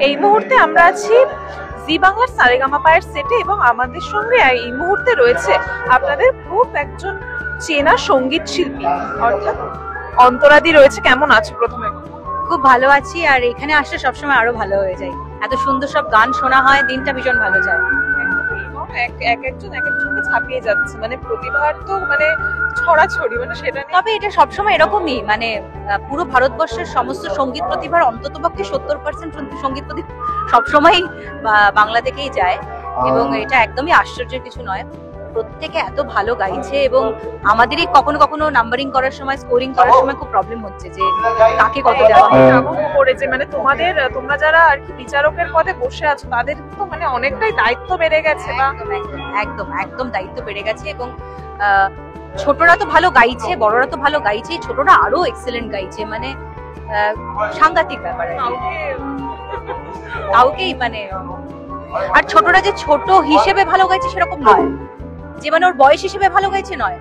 এই মুহূর্তে আমরা আছি জি বাংলার সারেগামাপায়ের সেটে এবং আমাদের সঙ্গে এই মুহূর্তে রয়েছে আপনাদের খুব একজন চেনা সঙ্গীত শিল্পী অর্থাৎ অন্তরাদি রয়েছে। কেমন আছো? প্রথমে খুব ভালো আছি, আর এখানে আসলে সবসময় আরো ভালো হয়ে যায়। এত সুন্দর সব গান শোনা হয়, দিনটা ভীষণ ভালো যায়। একজনকে ছাপিয়ে যাচ্ছে, মানে প্রতিভার তো মানে ছড়াছড়ি, মানে সেটা। তবে এটা সবসময় এরকমই, মানে পুরো ভারতবর্ষের সমস্ত সঙ্গীত প্রতিভার অন্ততপক্ষে 70% সঙ্গীত প্রতিভা সবসময়ই বাংলা থেকেই যায়, এবং এটা একদমই আশ্চর্যের কিছু নয়। প্রত্যেকে এত ভালো গাইছে, এবং আমাদেরই কখনো কখনো নাম্বারিং করার সময়, স্কোরিং করার সময় খুব প্রবলেম হচ্ছে যে কাকে কত দেওয়া করেছে। মানে তোমরা যারা আর কি বিচারকের পদে বসে আছো, তাদের তো মানে অনেকটাই দায়িত্ব বেড়ে গেছে। একদম একদম দায়িত্ব বেড়ে গেছে, এবং ছোটরা তো ভালো গাইছে, বড়রা তো ভালো গাইছে, ছোটরা আরো এক্সেলেন্ট গাইছে, মানে সাংঘাতিক ব্যাপার। কাউকেই মানে, আর ছোটরা যে ছোট হিসেবে ভালো গাইছে সেরকম নয়, যে মানে ওর বয়স হিসেবে ভালো গাইছে নয়,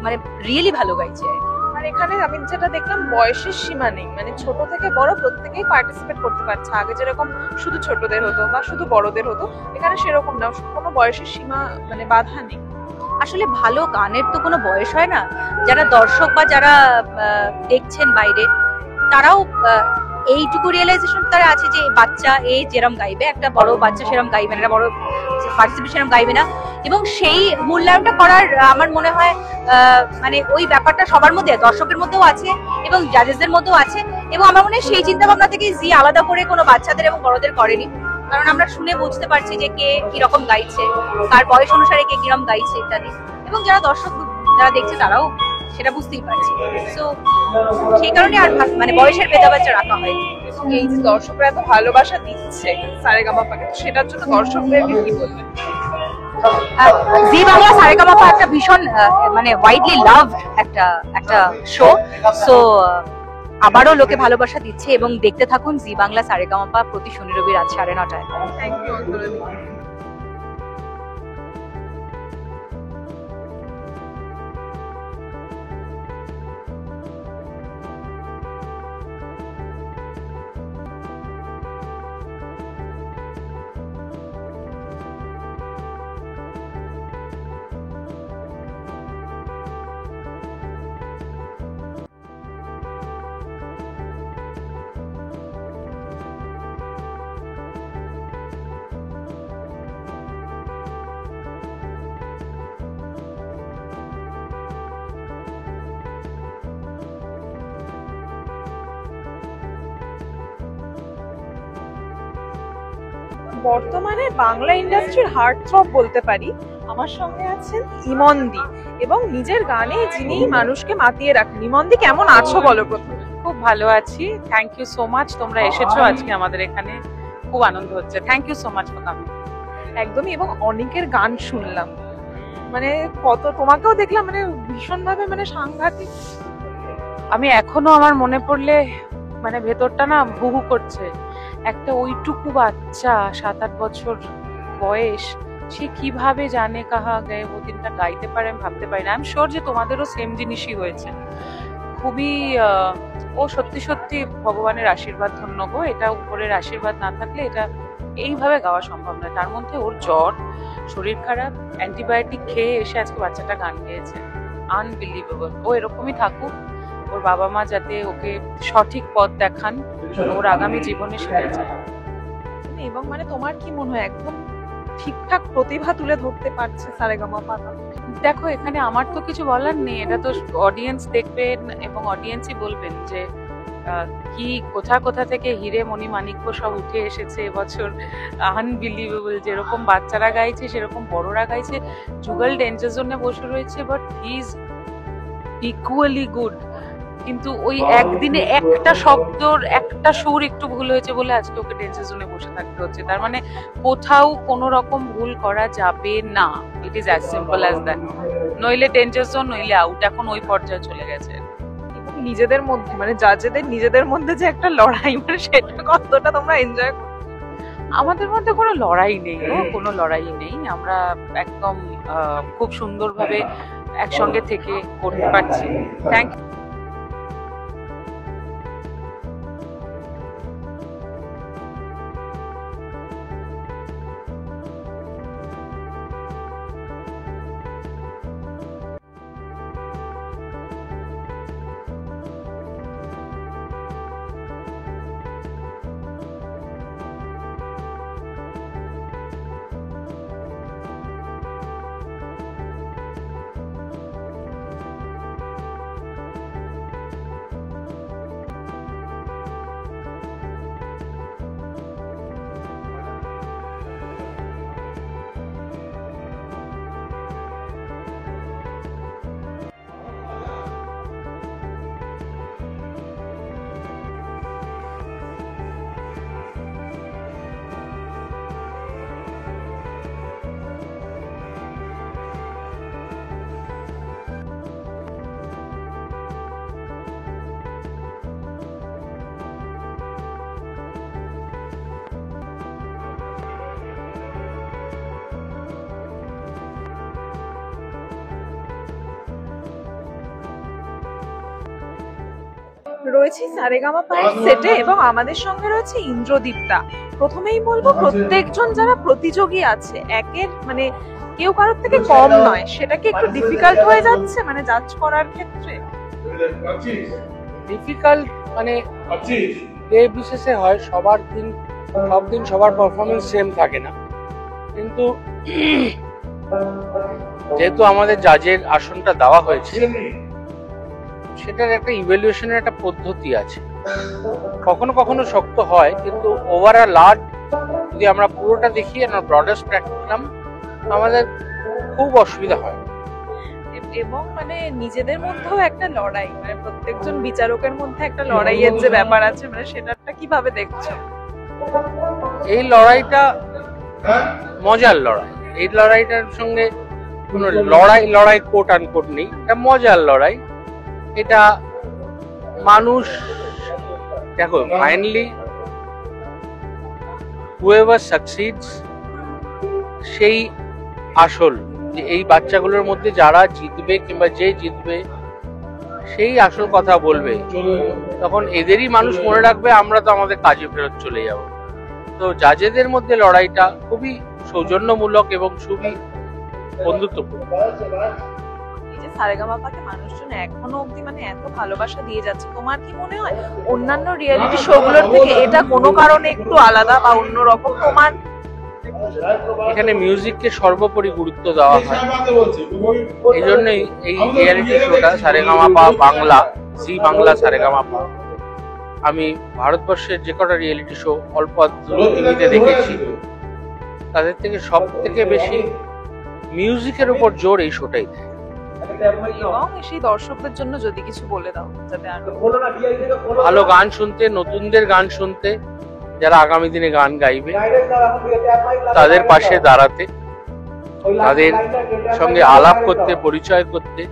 মানে রিয়েলি ভালো গাইছে। আর এখানে আমি যেটা দেখলাম, বয়সের সীমা নেই, মানে ছোট থেকে বড় প্রত্যেকেই পার্টিসিপেট করতে পারছে। আগে যেরকম শুধু ছোটদের হতো বা শুধু বড়দের হতো, এখানে সেরকম না, কোনো বয়সের সীমা মানে বাধা নেই। আসলে ভালো গানের তো কোনো বয়স হয় না। যারা দর্শক বা যারা দেখছেন বাইরে, তারাও এইটুকু রিয়েলাইজেশন তারা আছে যে বাচ্চা যেরম গাইবে, একটা বড় বাচ্চা সেরম গাইবে না, একটা বড় পার্টিসিপেট সেরম গাইবে না, এবং সেই মূল্যায়নটা করার আমার মনে হয় মানে ওই ব্যাপারটা সবার মধ্যে, দর্শকের মধ্যেও আছে এবং জাজেসদের মধ্যেও আছে, এবং আমার মনে হয় সেই চিন্তা ভাবনা থেকে জি আলাদা করে কোনো বাচ্চাদের এবং বড়দের করেনি, কারণ আমরা শুনে বুঝতে পারছি যে কে কিরকম গাইছে, কার বয়স অনুসারে কে কিরকম গাইছে ইত্যাদি, এবং যারা দর্শক যারা দেখছে তারাও সেটা বুঝতেই পারছে। তো সেই কারণে আর মানে বয়সের ভেদাভেদ রাখা হয়। এই যে দর্শকরা এত ভালোবাসা দিচ্ছে সারেগামাপাকে, সেটার জন্য দর্শকদেরকে কি বলবেন? জি বাংলা সারেগামাপা একটা ভীষণ মানে ওয়াইডলি লাভড একটা শো, সো আবারও লোকে ভালোবাসা দিচ্ছে, এবং দেখতে থাকুন জি বাংলা সারেগামাপা প্রতি শনি রবি রাত 9:30টায়। Thank you. বর্তমানে বাংলা ইন্ডাস্ট্রির হার্ট থ্রব বলতে পারি। আমার সঙ্গে আছেন ইমনদি, এবং নিজের গানে যিনি মানুষকে মাতিয়ে রাখেন। ইমনদি, কেমন আছো বলো প্রথমে? খুব ভালো আছি, থ্যাংক ইউ সো মাচ, তোমরা এসেছো আজকে আমাদের এখানে, খুব আনন্দ হচ্ছে, thank you so much for coming. একদমই, এবং অনেকের গান শুনলাম, মানে কত, তোমাকেও দেখলাম, মানে ভীষণ ভাবে মানে সাংঘাতিক। আমি এখনো আমার মনে পড়লে মানে ভেতরটা না হুহু করছে। একটা ওইটুকু বাচ্চা 7-8 বছর বয়স, সে কিভাবে জানে কাহা গায়ে ও দিনটা গাইতে পারে, আমি ভাবতে পারি না। আমি শিওর যে তোমাদেরও সেম জিনিসই হয়েছে। খুবই ও সত্যি সত্যি ভগবানের আশীর্বাদ ধন্য গো, এটা উপরের আশীর্বাদ না থাকলে এটা এইভাবে গাওয়া সম্ভব নয়। তার মধ্যে ওর জ্বর, শরীর খারাপ, অ্যান্টিবায়োটিক খেয়ে এসে আজকে বাচ্চাটা গান গেয়েছে। আনবিলিভেবল। ও এরকমই থাকুক, ওর বাবা মা যাতে ওকে সঠিক পথ দেখান, ওর আগামী জীবনে সেটা চায়। নেই, এবং মানে তোমার কি মনে হয় একদম ঠিকঠাক প্রতিভা তুলে ধরতে পারছে সারেগামাপা? দেখো, এখানে আমার তো কিছু বলার নেই, এটা তো অডিয়েন্স দেখবেন এবং অডিয়েন্সই বলবেন যে কি কোথা কোথা থেকে হিরে মণি মাণিক্য সব উঠে এসেছে এবছর। আনবিলিভেবল, যেরকম বাচ্চারা গাইছে সেরকম বড়রা গাইছে। যুগল ডেঞ্জার জোনে বসে রয়েছে, but he is equally good. কিন্তু ওই একদিনে একটা শব্দর একটা সুর একটু ভুল হয়েছে বলে আজকে ওকে ডেঞ্জার জোনে বসে থাকতে হচ্ছে। তার মানে কোথাও কোনো রকম ভুল করা যাবে না। It is as simple as that. নইলে ডেঞ্জার জোন, নইলে আউট, এখন ওই পর্যায়ে চলে গেছে। নিজেদের মধ্যে মানে জাজেদের নিজেদের মধ্যে যে একটা লড়াই, মানে সেটা কতটা তোমরা এনজয় করো? আমাদের মধ্যে কোনো লড়াই নেই, কোনো লড়াই নেই। আমরা একদম খুব সুন্দরভাবে একসঙ্গে থেকে করতে পারছি। Thank you. রয়েছে সারেগামাপায়ের সেটে এবং আমাদের সঙ্গে রয়েছে ইন্দ্রদীপ্তা। প্রথমেই বলবো, প্রত্যেকজন যারা প্রতিযোগী আছে একের মানে কেউ কারোর থেকে কম নয়, সেটা কি একটু ডিফিকাল্ট হয়ে যাচ্ছে মানে জাজ করার ক্ষেত্রে? ডিফিকাল্ট মানে ডে বিশেষে হয়, সব দিন সবার পারফরমেন্স সেম থাকে না। কিন্তু যেহেতু আমাদের জাজের আসনটা দেওয়া হয়েছে, সেটার একটা ইভ্যালুয়েশনের একটা পদ্ধতি আছে। কখনো কখনো শক্ত হয়, কিন্তু ওভারঅল লার্জ যদি আমরা পুরোটা দেখি, আমরা ব্রডার স্পেকট্রাম, আমাদের খুব অসুবিধা হয়। এবং মানে নিজেদের মধ্যেও একটা লড়াই, মানে প্রত্যেকজন বিচারকের মধ্যে একটা লড়াইয়ের যে ব্যাপার আছে, মানে সেটাটা কিভাবে দেখছো? এই লড়াইটা মজার লড়াই। এই লড়াইটার সঙ্গে কোনো লড়াই কোট আনকোট নেই, এটা মজার লড়াই। এটা মানুষ দেখো, ফাইনালি whoever succeeds সেই আসল, যে এই বাচ্চাগুলোর মধ্যে যারা জিতবে কিংবা যে জিতবে সেই আসল কথা বলবে। তখন এদেরই মানুষ মনে রাখবে, আমরা তো আমাদের কাজে ফেরত চলে যাব। তো জাজেদের মধ্যে লড়াইটা খুবই সৌজন্যমূলক এবং খুবই বন্ধুত্বপূর্ণ। এই যে সারেগামাপাকে মানুষজন এখনো অবধি মানে এত ভালোবাসা দিয়ে যাচ্ছে, তোমার কি মনে হয় অন্যান্য রিয়েলিটি শো গুলোর থেকে এটা কোনো কারণে একটু আলাদা বা অন্যরকম? তোমার এখানে মিউজিককে সর্বোপরি গুরুত্ব দেওয়া হয়, এই জন্যই এই রিয়েলিটি শোটা সারেগামাপা বাংলা, জি বাংলা সারেগামাপা। আমি ভারতবর্ষের যে কটা রিয়েলিটি শো অল্প হিন্দিতে দেখেছি, তাদের থেকে সব থেকে বেশি মিউজিকের উপর জোর এই শোটাই দেয়। এবং সেই দর্শকদের জন্য যদি কিছু বলে দাও, যাতে আরো ভালো গান শুনতে, নতুনদের গান শুনতে, যারা আগামী দিনে গান গাইবে তাদের পাশে দাঁড়াতে, তাদের সঙ্গে আলাপ করতে, পরিচয় করতে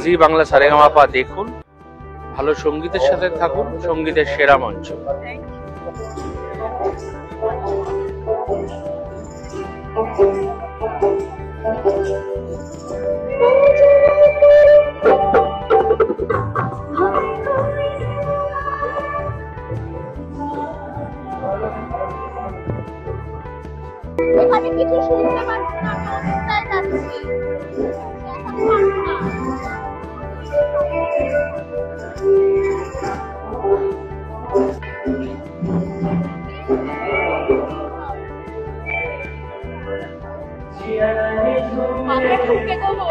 জি বাংলা সারেগামাপা দেখুন। ভালো সঙ্গীতের সাথে থাকুন, সঙ্গীতের সেরা মঞ্চ। এখানে কিছু শুনতে পাচ্ছি না, কোথায় যাচ্ছি এখন মাথায় ঠুকে দেবো।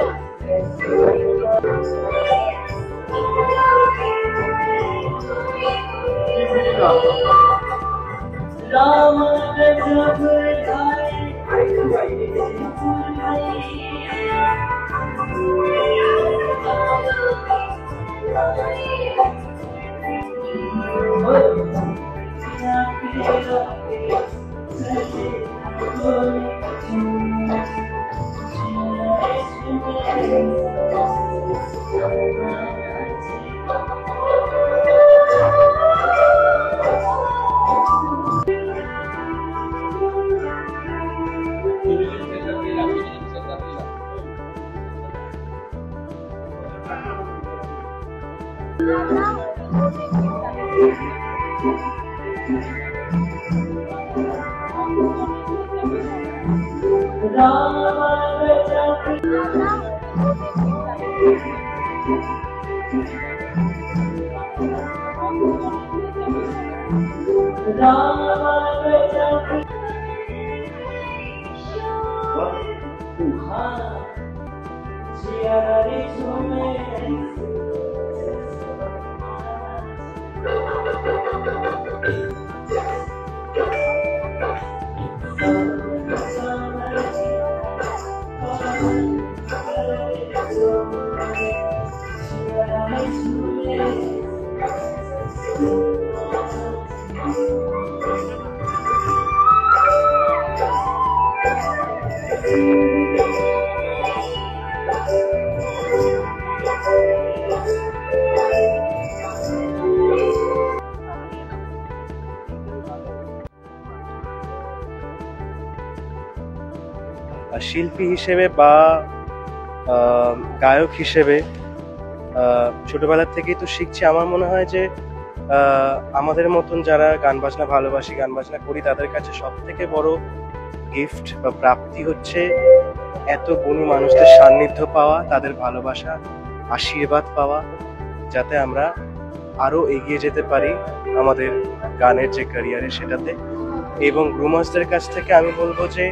শিল্পী হিসেবে বা গায়ক হিসেবে ছোটবেলা থেকেই তো শিখছি। আমার মনে হয় যে আমাদের মতন যারা গান বাজনা ভালোবাসি, গান বাজনা করি, তাদের কাছে সব থেকে বড় গিফট বা প্রাপ্তি হচ্ছে এত গুণী মানুষদের সান্নিধ্য পাওয়া, তাদের ভালোবাসা, আশীর্বাদ পাওয়া, যাতে আমরা আরো এগিয়ে যেতে পারি আমাদের গানের যে ক্যারিয়ারে সেটাতে। এবং গ্রুমার্সদের কাছ থেকে আমি বলবো যে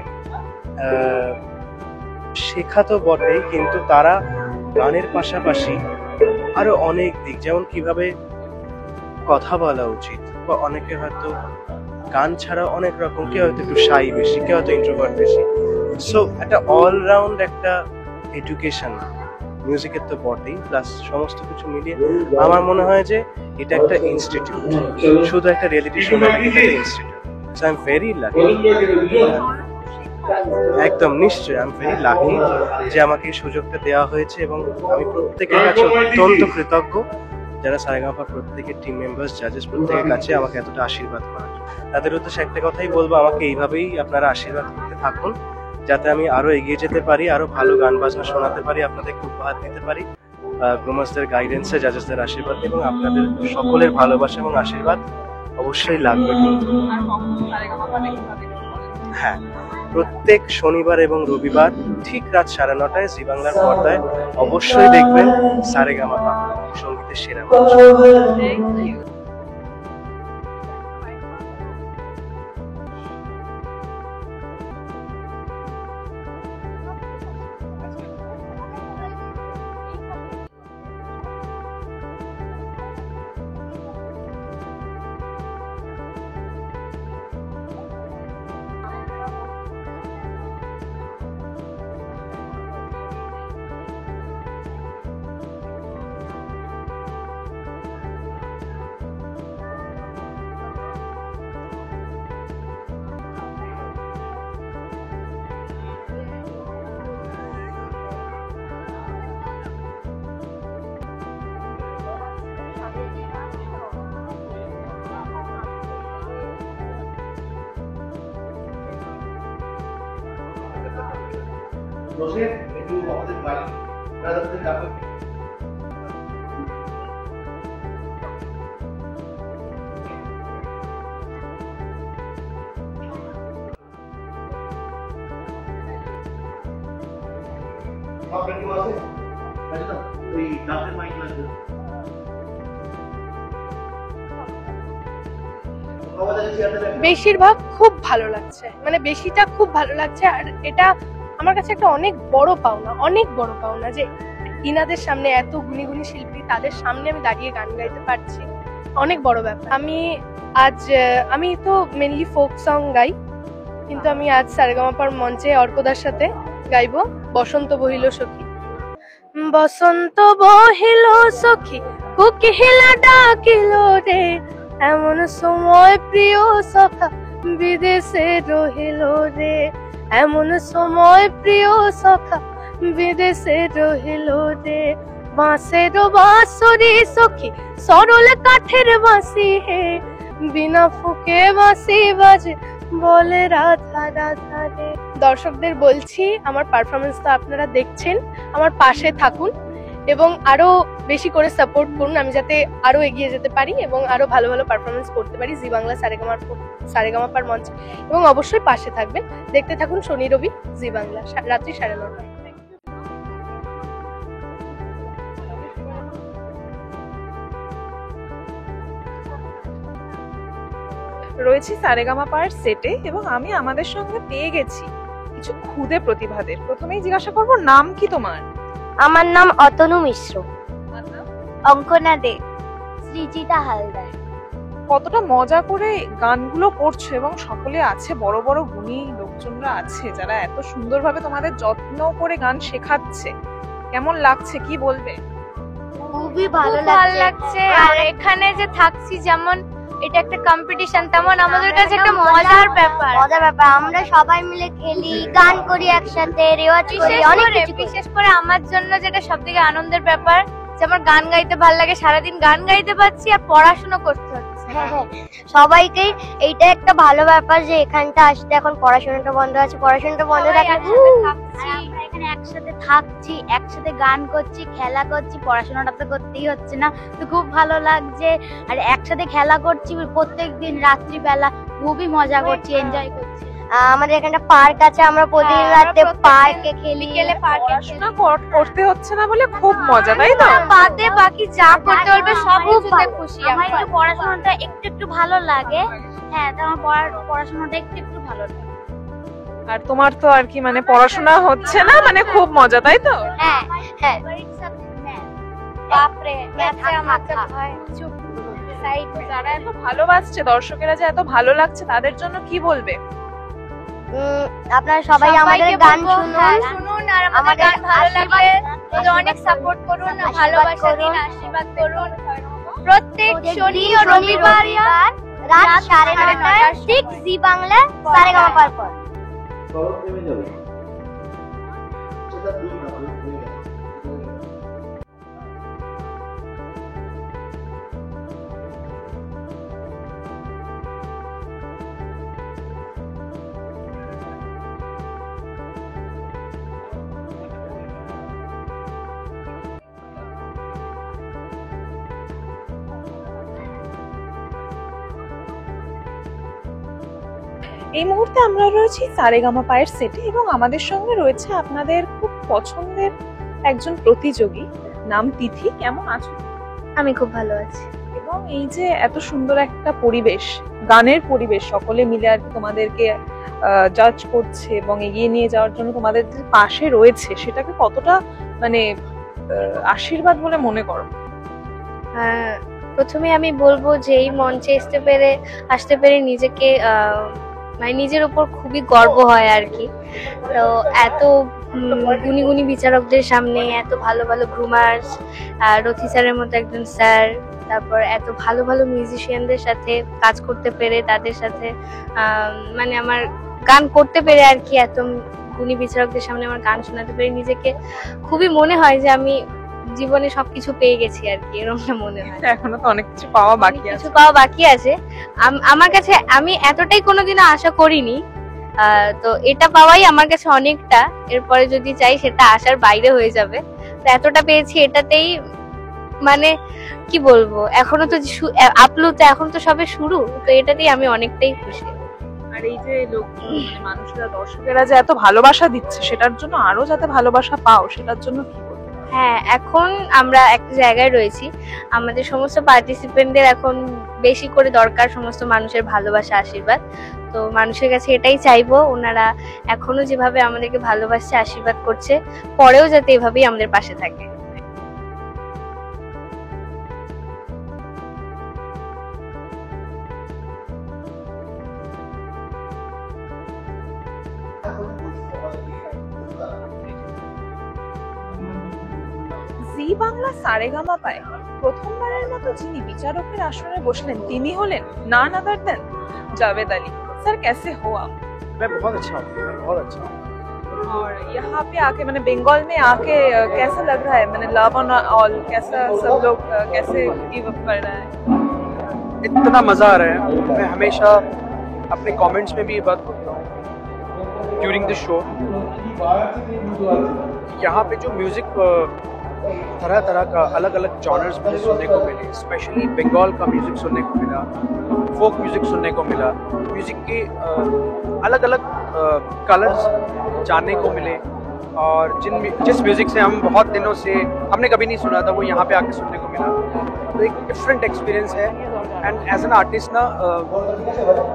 শেখা তো বটেই, কিন্তু তারা গানের পাশাপাশি আরো অনেক দিক, যেমন কিভাবে কথা বলা উচিত, বা অনেকে হয়তো গান ছাড়া অনেক রকম, কেউ হয়তো একটু শাই বেশি, কেউ হয়তো ইন্ট্রোভার্ট বেশি। সো একটা অলরাউন্ড একটা এডুকেশন মিউজিকের তো বটেই, প্লাস সমস্ত কিছু মিলিয়ে আমার মনে হয় যে এটা একটা ইনস্টিটিউট, শুধু একটা রিয়েলিটি শো না, একটা institute. So I am very lucky, একদম নিশ্চয়ই আই এম ভেরি লাকি যে আমাকে এই সুযোগটা দেওয়া হয়েছে। এবং আমি প্রত্যেকের কাছে অত্যন্ত কৃতজ্ঞ, যারা সারেগামাপার প্রত্যেকের টিম মেম্বার্স, জাজেস, প্রত্যেকের কাছে আমাকে এতটা আশীর্বাদ করার। তাদের উদ্দেশ্যে একটা কথাই বলবো, আমাকে এইভাবেই আপনারা আশীর্বাদ করতে থাকুন, যাতে আমি আরো এগিয়ে যেতে পারি, আরো ভালো গান বাজনা শোনাতে পারি, আপনাদেরকে উপহার দিতে পারি গ্রুমার্সদের গাইডেন্সে, জাজেসদের আশীর্বাদ এবং আপনাদের সকলের ভালোবাসা এবং আশীর্বাদ অবশ্যই লাগবে। হ্যাঁ, প্রত্যেক শনিবার এবং রবিবার ঠিক রাত 9:30টায় জি বাংলার পর্দায় অবশ্যই দেখবেন সারেগামাপা, সঙ্গীতের সেরা মঞ্চ। একটু আমাদের বাড়ি ওই গাছের মাইক লাগবে। বেশিরভাগ খুব ভালো লাগছে, মানে বেশিটা খুব ভালো লাগছে। আর এটা আমার কাছে একটা অনেক বড় পাওনা যে ইনাদের সামনে এত গুণী গুণী শিল্পী, তাদের সামনে আমি দাঁড়িয়ে গান গাইতে পারছি, অনেক বড় ব্যাপার। আমি তো মেনলি ফোক সং গাই, কিন্তু আমি আজ সারেগামাপার মঞ্চে অর্কদার সাথে গাইবো বসন্ত বহিল সখী। বসন্ত বহিল সখী কোকিলা ডাকিল রে, এমন সময় প্রিয় সখা বিদেশে রহিল রে, এমন সময় প্রিয় সখা বিদেশে রহিল রে। বাঁশের বাঁশরি সখী সরল কাঠের বাঁশি হে, বিনা ফুকে বাঁশি বাজে বলে রাধা রাধা রে। দর্শকদের বলছি, আমার পারফরমেন্সটা আপনারা দেখছেন, আমার পাশে থাকুন এবং আরো বেশি করে সাপোর্ট করুন, আমি যাতে আরো এগিয়ে যেতে পারি এবং আরো ভালো ভালো পারফরমেন্স করতে পারি জি বাংলা সারেগামাপার মঞ্চে। এবং অবশ্যই পাশে থাকবেন, দেখতে থাকুন শনি রবি জি বাংলা রাত্রি 9:30। রয়েছি সারেগামাপার সেটে এবং আমি আমাদের সঙ্গে পেয়ে গেছি কিছু ক্ষুদে প্রতিভাদের। প্রথমেই জিজ্ঞাসা করব, নাম কি তোমার? আমার নাম অতনু মিশ্র। অঙ্কনা দে। সৃজিতা হালদার। কতটা মজা করে গানগুলো করছো এবং সকলে আছে, বড় বড় গুণী লোকজনরা আছে যারা এত সুন্দরভাবে তোমাদের যত্ন করে গান শেখাচ্ছে। কেমন লাগছে, কি বলবে? খুবই ভালো লাগছে। আর এখানে যে থাকছি, যেমন এটা একটা কম্পিটিশন, তেমন আমাদের কাছে একটা মজার ব্যাপার। আমরা সবাই মিলে খেলি, গান করি একসাথে, রেওয়াজ করি, অনেক কিছু। বিশেষ করে আমার জন্য যেটা সবথেকে আনন্দের ব্যাপার, যে আমার গান গাইতে ভালো লাগে, সারাদিন গান গাইতে পারছি আর পড়াশোনা করতে হচ্ছে। সবাইকে এইটা একটা ভালো ব্যাপার যে এখানটা আসতে, এখন পড়াশোনাটা বন্ধ আছে, পড়াশোনাটা বন্ধ থাকলে আমরা এখানে একসাথে থাকছি, একসাথে গান করছি, খেলা করছি, পড়াশোনাটা তো করতেই হচ্ছে না, তো খুব ভালো লাগছে। আর একসাথে খেলা করছি প্রত্যেকদিন রাত্রিবেলা, খুবই মজা করছি, এনজয় করছি। আমাদের এখানে পার্ক আছে, আমরা প্রতিদিন রাতে পার্কে খেলি, বিকেলে পার্কে। পড়াশোনা করতে হচ্ছে না বলে খুব মজা, তাই তো? বাদে বাকি যা করতে বলবে সব কিছুতে খুশি। আমার একটু পড়াশোনাটা একটু ভালো লাগে। হ্যাঁ, তো আমার পড়াশোনাটা একটু ভালো লাগে। আর তোমার তো আর কি, মানে পড়াশোনা হচ্ছে না মানে খুব মজা, তাই তো? হ্যাঁ হ্যাঁ। বাপরে, ম্যাথে আমার ভয়। চুপ। যারা এত ভালোবাসছে, দর্শকেরা যে এত ভালো লাগছে, তাদের জন্য কি বলবে? আপনারা সবাই আমাদের গান শুনুন আর আমাদের গান ভালো লাগলে অনেক সাপোর্ট করুন, ভালোবাসা দিন, আশীর্বাদ করুন। প্রত্যেক শনি ও রবিবার রাত 9:30টায় ঠিক জি বাংলা সারেগামাপার পর। এই মুহূর্তে আমরা রয়েছি সারেগামাপায়ের সেটে এবং আমাদের সঙ্গে রয়েছে আপনাদের খুব পছন্দের একজন প্রতিযোগী, নাম তিথি। কেমন আছো? আমি খুব ভালো আছি। এবং এই যে এত সুন্দর একটা পরিবেশ, গানের পরিবেশ, সকলে মিলে আর তোমাদেরকে জাজ করছে এবং এগিয়ে নিয়ে যাওয়ার জন্য তোমাদের যে পাশে রয়েছে, সেটাকে কতটা মানে আশীর্বাদ বলে মনে করো? প্রথমে আমি বলবো যে এই মঞ্চে আসতে পেরে নিজেকে মানে নিজের উপর খুবই গর্ব হয় আর কি। তো এত গুণী গুণী বিচারকদের সামনে, এত ভালো ভালো গ্রুমার্স, রথি স্যারের মতো একজন স্যার, তারপর এত ভালো ভালো মিউজিশিয়ানদের সাথে কাজ করতে পেরে, তাদের সাথে মানে আমার গান করতে পেরে আর কি, এত গুণী বিচারকদের সামনে আমার গান শোনাতে পেরে নিজেকে খুবই মনে হয় যে আমি জীবনে সবকিছু পেয়ে গেছি আর কি, এরকমটা মনে হয়। এখনো তো অনেক কিছু পাওয়া বাকি আছে। আমার কাছে, আমি এতটাই কোনোদিনও আশা করিনি, তো এটা পাওয়াই আমার কাছে অনেকটা। এরপরে যদি চাই সেটা আশার বাইরে হয়ে যাবে। তো এতটা পেয়েছি, এটাতেই মানে কি বলবো, এখনো তো আপ্লুত, এখন তো সবে শুরু, তো এটাতেই আমি অনেকটাই খুশি। আর এই যে লোকজন, মানে মানুষেরা, দর্শকেরা যে এত ভালোবাসা দিচ্ছে, সেটার জন্য আরো যাতে ভালোবাসা পাও, সেটার জন্য কি বলবো? হ্যাঁ, এখন আমরা একটা জায়গায় রয়েছি, আমাদের সমস্ত পার্টিসিপেন্টদের এখন বেশি করে দরকার সমস্ত মানুষের ভালোবাসা আশীর্বাদ। তো মানুষের কাছে এটাই চাইবো, ওনারা এখনো যেভাবে আমাদেরকে ভালোবাসছে আশীর্বাদ করছে, পরেও যাতে এভাবেই আমাদের পাশে থাকে। জি বাংলা সারেগামাপায় প্রথমবারের মতো যিনি বিচারকের আসনে বসলেন তিনি হলেন none other than Javed Ali. Sir कैसे हो आप? मैं बहुत अच्छा हूँ, बहुत अच्छा हूँ। और यहाँ पे आके मैंने बंगाल में आके कैसा लग रहा है, मैंने लव ऑन ऑल कैसा सब लोग कैसे गिव अप कर रहा है? इतना मज़ा आ रहा है। मैं हमेशा अपने कमेंट्स में भी ये बात बोलता हूँ ड्यूरिंग द शो। यहाँ पे जो म्यूज़िक तरह तरह का अलग अलग जॉनर्स मुझे सुनने को मिले, स्पेशली बंगाल का म्यूज़िक सुनने को मिला, फोक म्यूज़िक सुनने को मिला, म्यूज़िक के अलग अलग कलर्स जानने को मिले, और जिस म्यूज़िक से हम बहुत दिनों से हमने कभी नहीं सुना था वो यहाँ पे आके सुनने को मिला। तो एक डिफरेंट एक्सपीरियंस है। एंड एज एन आर्टिस्ट ना वो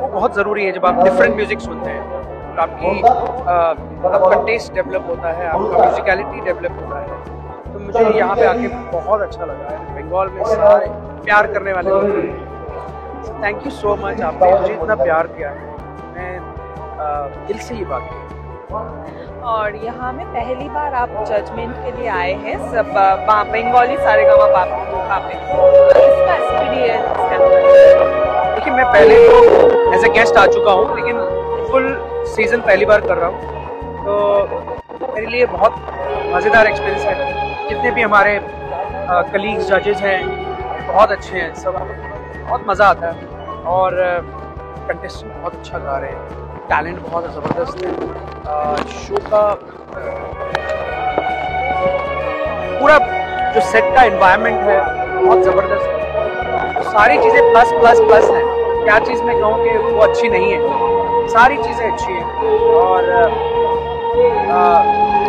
बहुत ज़रूरी है। जब आप डिफरेंट म्यूज़िक सुनते हैं तो आपका टेस्ट डेवलप होता है, आपका म्यूजिकलिटी डेवलप होता है। तो मुझे यहाँ पे आके बहुत अच्छा लगा है। बंगाल में सारे प्यार करने वाले लोग हैं। थैंक यू सो मच, आपने मुझे इतना प्यार किया है। मैं दिल से ये बात की। और यहाँ में पहली बार आप जजमेंट के लिए आए हैं सब बंगाली सारेगामा पे, इसका एक्सपीरियंस देखिए मैं पहले तो एज ए गेस्ट आ चुका हूँ, लेकिन फुल सीजन पहली बार कर रहा हूँ, तो मेरे लिए बहुत मज़ेदार एक्सपीरियंस है। जितने भी हमारे कलीग्स जजेस हैं बहुत अच्छे हैं, सब बहुत मज़ा आता है। और कंटेस्टेंट बहुत अच्छा गा रहे हैं, टैलेंट बहुत ज़बरदस्त है। शो का पूरा जो सेट का एनवायरनमेंट है बहुत ज़बरदस्त है। तो सारी चीज़ें प्लस प्लस प्लस हैं। क्या चीज़ मैं कहूँ कि वो अच्छी नहीं है, सारी चीज़ें अच्छी हैं। और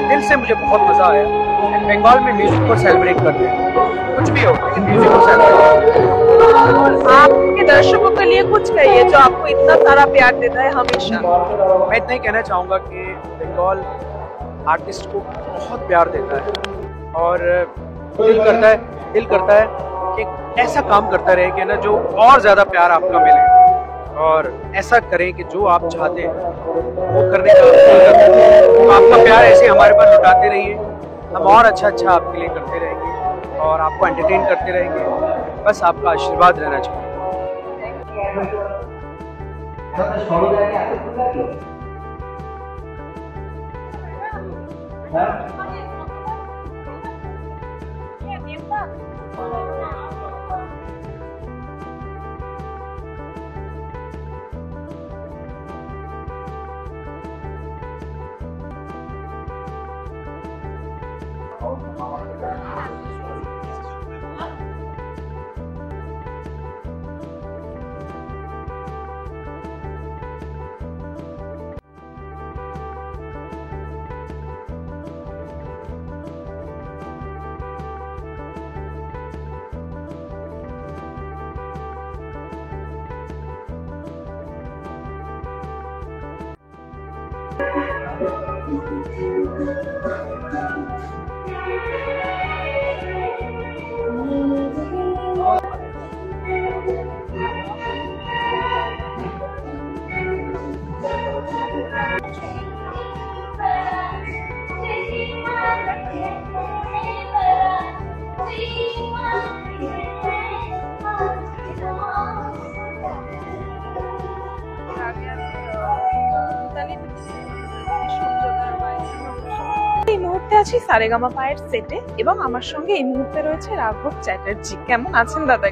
दिल से मुझे बहुत मज़ा आया। बंगाल में म्यूज़िक को सेलिब्रेट करते हैं, कुछ भी हो लेकिन म्यूज़िक को सेलिब्रेट। आपके दर्शकों के लिए कुछ कहिए जो आपको इतना सारा प्यार देता है हमेशा। मैं इतना ही कहना चाहूँगा कि बंगाल आर्टिस्ट को बहुत प्यार देता है, और दिल करता है कि ऐसा काम करता रहे कि ना जो और ज़्यादा प्यार आपका मिले, और ऐसा करें कि जो आप चाहते हैं वो करने का तो आपका प्यार ऐसे हमारे पर लुटाते रहिए, हम और अच्छा अच्छा आपके लिए करते रहेंगे और आपको एंटरटेन करते रहेंगे। बस आपका आशीर्वाद रहना चाहिए। এই মুহূর্তে আছি সারেগামা পায়ের সেটে এবং আমার সঙ্গে এই মুহূর্তে রয়েছে রাঘব চ্যাটার্জি। কেমন আছেন দাদা?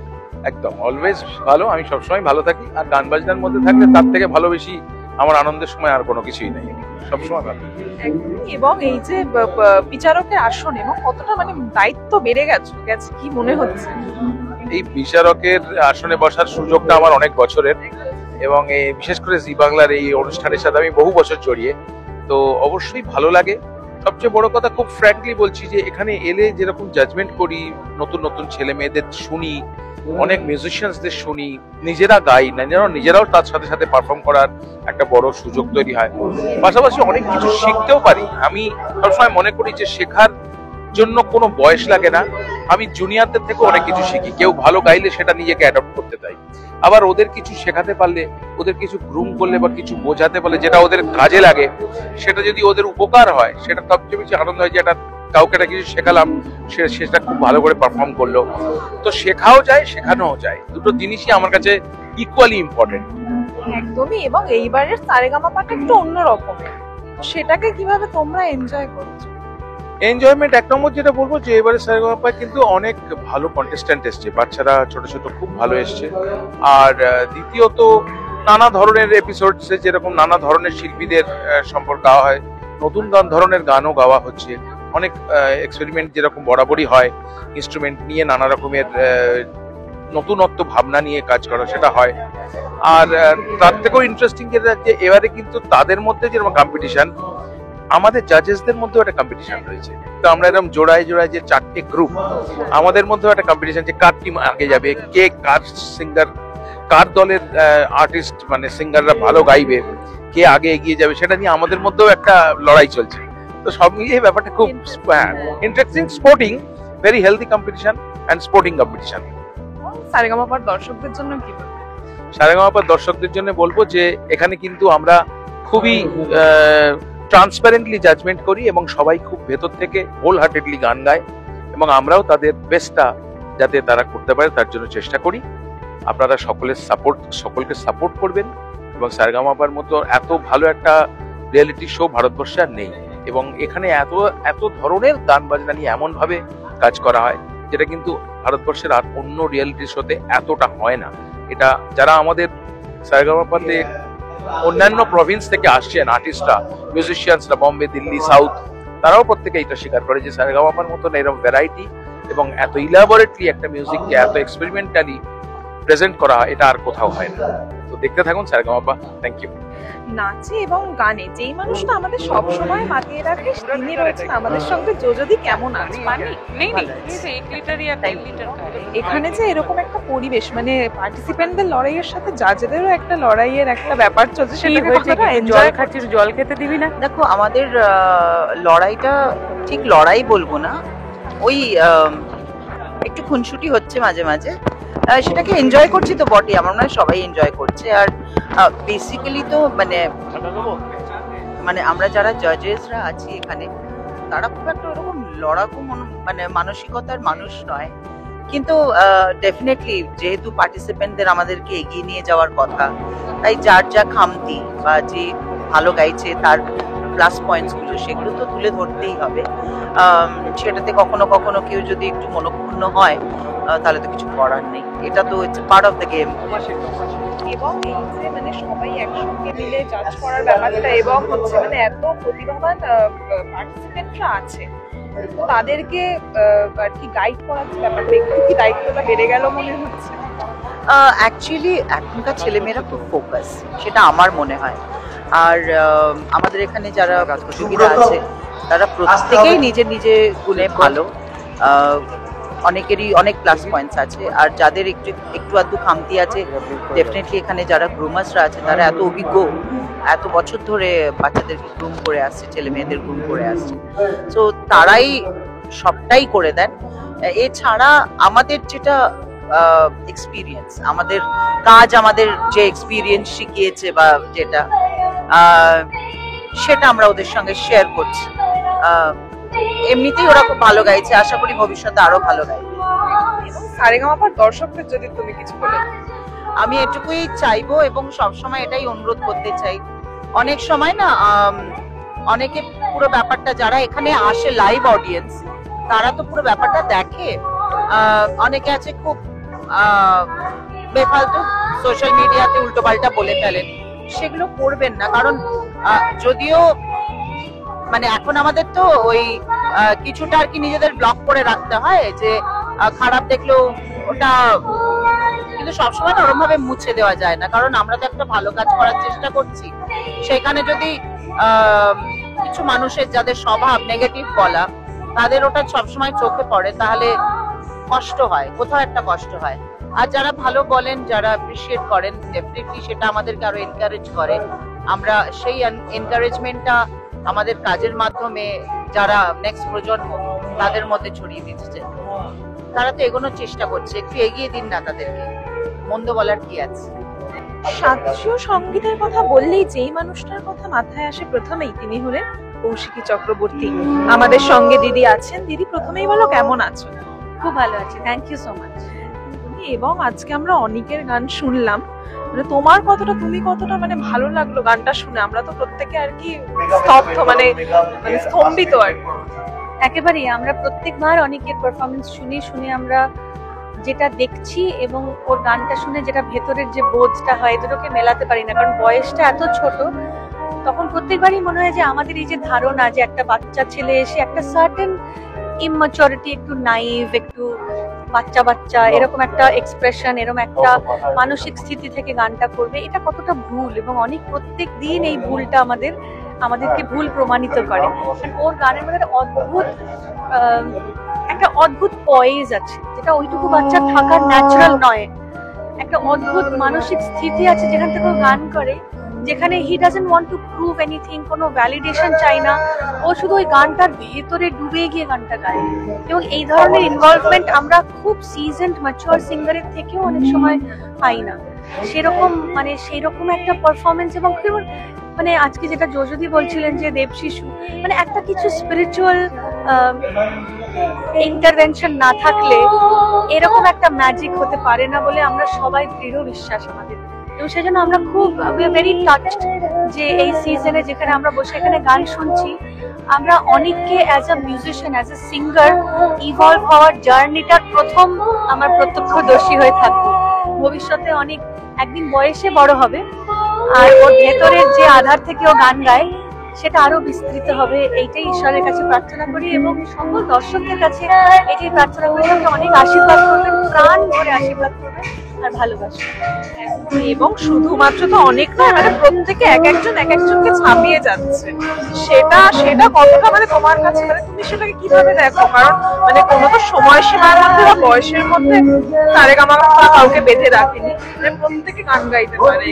একদম অলওয়েজ ভালো, আমি সবসময় ভালো থাকি। আর গান বাজনার মধ্যে থাকলে তার থেকে ভালো বেশি আমার আনন্দের সময় আর কোনো কিছুই নেই, সবসময় ভালো। এবং এই যে বিচারকের আসন এবং কতটা মানে দায়িত্ব বেড়ে গেছে কি মনে হচ্ছে? এই বিচারকের আসনে বসার সুযোগটা আমার অনেক বছরের, এবং বিশেষ করে জি বাংলার এই অনুষ্ঠানের সাথে আমি বহু বছর জড়িয়ে, তো অবশ্যই ভালো লাগে। সবচেয়ে বড় কথা, খুব ফ্র্যাঙ্কলি বলছি, যে এখানে এলে যেরকম জাজমেন্ট করি, নতুন নতুন ছেলে মেয়েদের শুনি, অনেক মিউজিশিয়ানসদের শুনি, নিজেরা গাই, নিজেরাও তার সাথে সাথে পারফর্ম করার একটা বড় সুযোগ তৈরি হয়। পাশাপাশি অনেক কিছু শিখতেও পারি। আমি সবসময় মনে করি যে শেখার জন্য কোনো বয়স লাগে না। আমি জুনিয়রদের থেকে অনেক কিছু শিখি। কেউ ভালো গাইলে সেটা নিজেকে অ্যাডপ্ট করতে চাই, আবার ওদের কিছু শেখাতে পারলে, ওদের কিছু গ্রুম করলে বা কিছু বোঝাতে পারলে যেটা ওদের কাজে লাগে, সেটা যদি ওদের উপকার হয়, সেটা সবচেয়ে বেশি আনন্দ হয়। যে এটা কাউকে একটা কিছু শেখালাম, সেটা খুব ভালো করে পারফর্ম করলো। তো শেখাও যায়, শেখানোও যায়, দুটো জিনিসই আমার কাছে ইকুয়ালি ইম্পর্টেন্ট। একদমই। এবং এইবারের সারেগামাপাটা একটু অন্যরকম, সেটাকে কিভাবে তোমরা এনজয় করছো? এনজয়মেন্ট এক নম্বর যেটা বলবো, যে এবারে সারেগামাপায় কিন্তু অনেক ভালো কন্টেস্ট্যান্ট এসছে, বাচ্চারা ছোট ছোট খুব ভালো এসছে। আর দ্বিতীয়ত, নানা ধরনের এপিসোডসে যেরকম নানা ধরনের শিল্পীদের সম্পর্ক গাওয়া হয়, নতুন ধরনের গানও গাওয়া হচ্ছে। অনেক এক্সপেরিমেন্ট যেরকম বরাবরই হয়, ইনস্ট্রুমেন্ট নিয়ে নানা রকমের নতুনত্ব ভাবনা নিয়ে কাজ করা, সেটা হয়। আর তার থেকেও ইন্টারেস্টিং যেটা, যে এবারে কিন্তু তাদের মধ্যে যেরকম কম্পিটিশন, আমাদের জাজেসদের মধ্যেও একটা কম্পিটিশন রয়েছে। তো আমরা এরকম জোড়ায় জোড়ায় যে 4টে গ্রুপ, আমাদের মধ্যেও একটা কম্পিটিশন, যে কার টিম আগে যাবে, কে কার সিঙ্গার, কার দলের আর্টিস্ট মানে সিঙ্গাররা ভালো গাইবে, কে আগে এগিয়ে যাবে, সেটা নিয়ে আমাদের মধ্যেও একটা লড়াই চলছে। তো সব মিলিয়ে ব্যাপারটা খুব interesting, sporting, very healthy competition and sporting competition. সারেগামাপার দর্শকদের জন্য কি বলবো? সারেগামাপার দর্শকদের জন্য বলবো যে এখানে কিন্তু আমরা খুবই ট্রান্সপারেন্টলি জাজমেন্ট করি, এবং সবাই খুব ভেতর থেকে হোল হার্টেডলি গান গায়, এবং আমরাও তাদের বেস্টটা যাতে তারা করতে পারে তার জন্য চেষ্টা করি। আপনারা সকলকে সাপোর্ট করবেন, এবং সারেগামাপার মতো এত ভালো একটা রিয়েলিটি শো ভারতবর্ষে আর নেই। এবং এখানে এত ধরনের গান বাজনা নিয়ে এমন ভাবে কাজ করা হয়, যেটা কিন্তু ভারতবর্ষের আর অন্য রিয়েলিটি শোতে এতটা হয় না। এটা যারা আমাদের সারেগামাপাতে অন্যান্য প্রভিন্স থেকে আসছেন আর্টিস্টরা, মিউজিশিয়ানসরা, বম্বে, দিল্লি, সাউথ, তারাও প্রত্যেকে এটা স্বীকার করে যে সারেগামাপার মতন এরকম ভ্যারাইটি এবং এত ইলাবোরেটলি একটা মিউজিককে এত এক্সপেরিমেন্টালি প্রেজেন্ট করা হয়, এটা আর কোথাও হয় না। তো দেখতে থাকুন সারেগামাপা। Thank you. নাচে এবং গানে যেই মানুষটা আমাদের সব সময় মাতিয়ে রাখে, তিনি রয়েছেন আমাদের সঙ্গে। যোজদি কেমন আছে? পানি নেই, 1 লিটারই আর 2 লিটার খায়। এখানে যে এরকম একটা পরিবেশ, মানে পার্টিসিপেন্টদের লড়াইয়ের সাথে জাজেদেরও একটা লড়াইয়ের একটা ব্যাপার চলছে, সেটাকে কতটা জল এনজয় খাচ্ছিস, জল খেতে দিবি না? দেখো, আমাদের লড়াইটা ঠিক লড়াই বলবো না, ওই একটু খুনসুটি হচ্ছে মাঝে মাঝে, সেটাকে এনজয় করছি তো বটে। আমার মনে হয় সবাই এনজয় করছে। আর বেসিক্যালি তো মানে আমরা যারা জাজেসরা আছি এখানে, তারা খুব একটা ওরকম লড়াকু মানে মানসিকতার মানুষ নয়, কিন্তু ডেফিনেটলি যেহেতু পার্টিসিপেন্টদের আমাদেরকে এগিয়ে নিয়ে যাওয়ার কথা, তাই যার যা খামতি বা যে ভালো গাইছে তার প্লাস পয়েন্টস গুলো, সেগুলো তো তুলে ধরতেই হবে। সেটাতে কখনো কখনো কেউ যদি একটু মনক্ষুণ্ণ হয়, তাহলে তো কিছু করার নেই। এটা তো it's part of the game. এবং এই যে মানে সবাই একসঙ্গে মিলে জাজ করার ব্যাপারটা, এবং হচ্ছে মানে এত প্রতিভাবান পার্টিসিপেন্টরা আছে, তাদেরকে আর কি গাইড করার যে ব্যাপারটা, একটু কি দায়িত্বটা বেড়ে গেল মনে হচ্ছে? অ্যাকচুয়ালি এখনকার ছেলেমেয়েরা খুব ফোকাস, সেটা আমার মনে হয়। আর আমাদের এখানে যারা প্রতিযোগীরা আছে, তারা প্রত্যেকেই নিজের নিজের গুণে ভালো। অনেকেরই অনেক প্লাস পয়েন্টস আছে, আর যাদের একটু আধটু খামতি আছে, ডেফিনেটলি এখানে যারা গ্রুমার্সরা আছে, তারা এত অভিজ্ঞ, এত বছর ধরে বাচ্চাদেরকে গ্রুম করে আসছে, ছেলে মেয়েদের গ্রুম করে আসছে, তো তারাই সবটাই করে দেন। এছাড়া আমাদের যেটা এক্সপিরিয়েন্স, আমাদের কাজ, আমাদের যে এক্সপিরিয়েন্স শিখিয়েছে বা যেটা, সেটা আমরা ওদের সঙ্গে শেয়ার করছি। এমনিতেই ওরা খুব ভালো গাইছে, আশা করি ভবিষ্যতে আরো ভালো গাইবে। এবং সারেগামাপার দর্শকদের যদি তুমি কিছু বলো? আমি এটুকুই চাইবো, এবং সবসময় এটাই অনুরোধ করতে চাই। অনেক সময় না অনেকে পুরো ব্যাপারটা, যারা এখানে আসে লাইভ অডিয়েন্স, তারা তো পুরো ব্যাপারটা দেখে। অনেকে আছে খুব বেফালতু সোশ্যাল মিডিয়াতে উল্টোপাল্টা বলে ফেলেন, সেগুলো করবেন না। কারণ যদিও মানে এখন আমাদের তো ওই কিছুটা আর কি নিজেদের ব্লক করে রাখতে হয়, যে খারাপ দেখলেও ওটা, কিন্তু সবসময় না ওরকম ভাবে মুছে দেওয়া যায় না। কারণ আমরা তো একটা ভালো কাজ করার চেষ্টা করছি, সেখানে যদি কিছু মানুষের যাদের স্বভাব নেগেটিভ বলা, তাদের ওটা সবসময় চোখে পড়ে, তাহলে কষ্ট হয়, কোথাও একটা কষ্ট হয়। আর যারা ভালো বলেন, যারা অ্যাপ্রিসিয়েট করেন, ডেফিনেটলি সেটা আমাদেরকে আরো এনকারেজ করে। আমরা সেই এনকারেজমেন্টটা আমাদের কাজের মাধ্যমে যারা নেক্সট প্রজন্ম তাদের মধ্যে ছড়িয়ে দিচ্ছে। তারা তো এগোনোর চেষ্টা করছে, একটু এগিয়ে দিন না তাদেরকে, মন্দ বলার কি আছে। শাস্ত্রীয় সঙ্গীতের কথা বললেই যেই মানুষটার কথা মাথায় আসে প্রথমেই তিনি হলেন কৌশিকী চক্রবর্তী। আমাদের সঙ্গে দিদি আছেন। দিদি, প্রথমেই বলো কেমন আছো? খুব ভালো আছে, থ্যাংক ইউ সো মাচ। এবং আজকে আমরা অনেকের গান শুনলাম, মানে তোমার কতটা, তুমি কতটা মানে ভালো লাগলো গানটা শুনে? আমরা তো প্রত্যেকে আর কি স্তব্ধ, মানে স্তম্ভিত আর কি। একেবারেই, আমরা প্রত্যেকবার অনেকের পারফরমেন্স শুনে আমরা যেটা দেখছি এবং ওর গানটা শুনে যেটা ভেতরের যে বোধটা হয়, দুটোকে মেলাতে পারি না, কারণ বয়সটা এত ছোট। তখন প্রত্যেকবারই মনে হয় যে আমাদের এই যে ধারণা যে একটা বাচ্চা ছেলে এসে একটা সার্টেন ইম্যাচুরিটি, একটু নাইভ, একটু বাচ্চা বাচ্চা এরকম একটা এক্সপ্রেশন, এরকম একটা মানসিক স্থিতি থেকে গানটা করবে, এটা কতটা ভুল। এবং অনেক প্রত্যেক দিন এই ভুলটা আমাদেরকে ভুল প্রমাণিত করে। ওর গানের মধ্যে একটা অদ্ভুত পয়েজ আছে, যেটা ওইটুকু বাচ্চা থাকার ন্যাচারাল নয়। একটা অদ্ভুত মানসিক স্থিতি আছে যেখান থেকে ও গান করে, যেখানে he doesn't want to prove anything, কোনো ভ্যালিডেশন চাই না। ও শুধু ওই গানটার ভেতরে ডুবে গিয়ে গানটা গায়। এবং এই ধরনের ইনভলভমেন্ট আমরা খুব সিজনড ম্যাচিওর সিঙ্গারের থেকেও অনেক সময় পাই না। সেরকম একটা পারফরমেন্স। এবং মানে আজকে যেটা যোজদি বলছিলেন যে দেবশিশু, মানে একটা কিছু স্পিরিচুয়াল ইন্টারভেনশন না থাকলে এরকম একটা ম্যাজিক হতে পারে না বলে আমরা সবাই দৃঢ় বিশ্বাস আমাদের। এবং সেই জন্য আমরা খুব ভেরি টাচড যে এই সিজনে যেখানে আমরা বসে এখানে গান শুনছি, আমরা অনেককে as a musician, as a singer evolve হওয়ার জার্নিটার প্রথম আমার প্রত্যক্ষদর্শী হয়ে থাকবো। ভবিষ্যতে অনেক একদিন বয়সে বড় হবে, আর ওর ভেতরের যে আধার থেকে ও গান গায় সেটা আরো বিস্তৃত হবে। এইটাই ঈশ্বরের কাছে প্রার্থনা করি এবং সকল দর্শকদের কাছে এটাই প্রার্থনা করি, অনেক আশীর্বাদ করবেন, প্রাণ ভরে আশীর্বাদ করবেন আর ভালোবাসবেন। এবং শুধুমাত্র তো অনেক নয়, মানে প্রত্যেকে এক একজনকে ছাপিয়ে যাচ্ছে। সেটা কতটা মানে তোমার কাছে, মানে তুমি সেটাকে কিভাবে দেখো? কারণ মানে কোনো তো সময়সীমার মধ্যে বা বয়সের মধ্যে সারেগামা কাউকে বেঁধে রাখেনি, মানে প্রত্যেকে গান গাইতে পারে।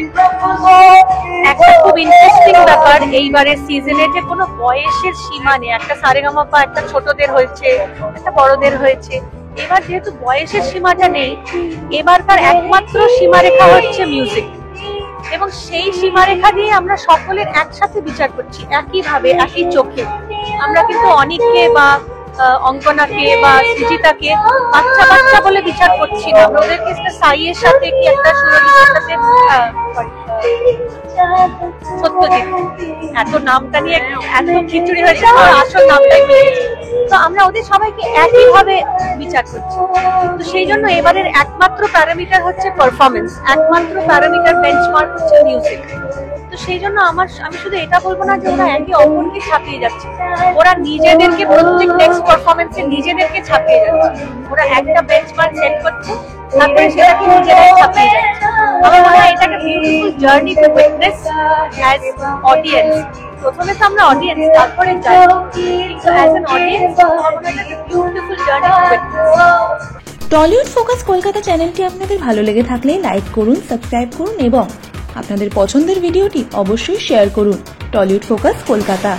একটা খুব ইন্টারেস্টিং ব্যাপার এইবারের সিজনে যে কোনো বয়সের সীমা নেই। একটা সারেগামাপা একটা ছোটদের হয়েছে, একটা বড়দের হয়েছে। এবার যেহেতু বয়সের সীমাটা নেই, এবারকার একমাত্র সীমারেখা হচ্ছে মিউজিক। এবং সেই সীমারেখা দিয়ে আমরা সকলের একসাথে বিচার করছি, একইভাবে, একই চোখে। আমরা কিন্তু অনেককে বা অঙ্কনাকে বা সৃজিতাকে বাচ্চা বাচ্চা বলে বিচার করছি না। আমরা ওদেরকে একটা সাইয়ের সাথে কি একটা সুরজিতের সাথে, সত্যজিৎ, এত নামটা নিয়ে এত খিচুড়ি হয়েছে, আসল নামটাই মিলেছে। তো আমরা ওদের সবাইকে একইভাবে বিচার করছি। তো সেই জন্য এবারের একমাত্র প্যারামিটার হচ্ছে পারফরমেন্স, একমাত্র প্যারামিটার বেঞ্চমার্ক হচ্ছে মিউজিক। তো সেই জন্য আমি শুধু এটা বলবো না যে ওরা একে অপরকে ছাপিয়ে যাচ্ছে, ওরা নিজেদেরকে প্রত্যেক নেক্সট পারফরমেন্সে নিজেদেরকে ছাপিয়ে যাচ্ছে। ওরা একটা বেঞ্চমার্ক সেট করছে, তারপরে সেটাকে নিজেরাই ছাপিয়ে যাচ্ছে। আমার মনে হয় এটা একটা beautiful journey to witness as audience. প্রথমে তো আমরা অডিয়েন্স, তারপরে যাই, অ্যাজ অ্যান অডিয়েন্স আমার মনে হয় একটা beautiful journey to witness. Tollywood focus Kolkata চ্যানেলটি আপনাদের ভালো লেগে থাকলে লাইক করুন, সাবস্ক্রাইব করুন এবং আপনাদের পছন্দের ভিডিওটি অবশ্যই শেয়ার করুন। Tollywood focus Kolkata.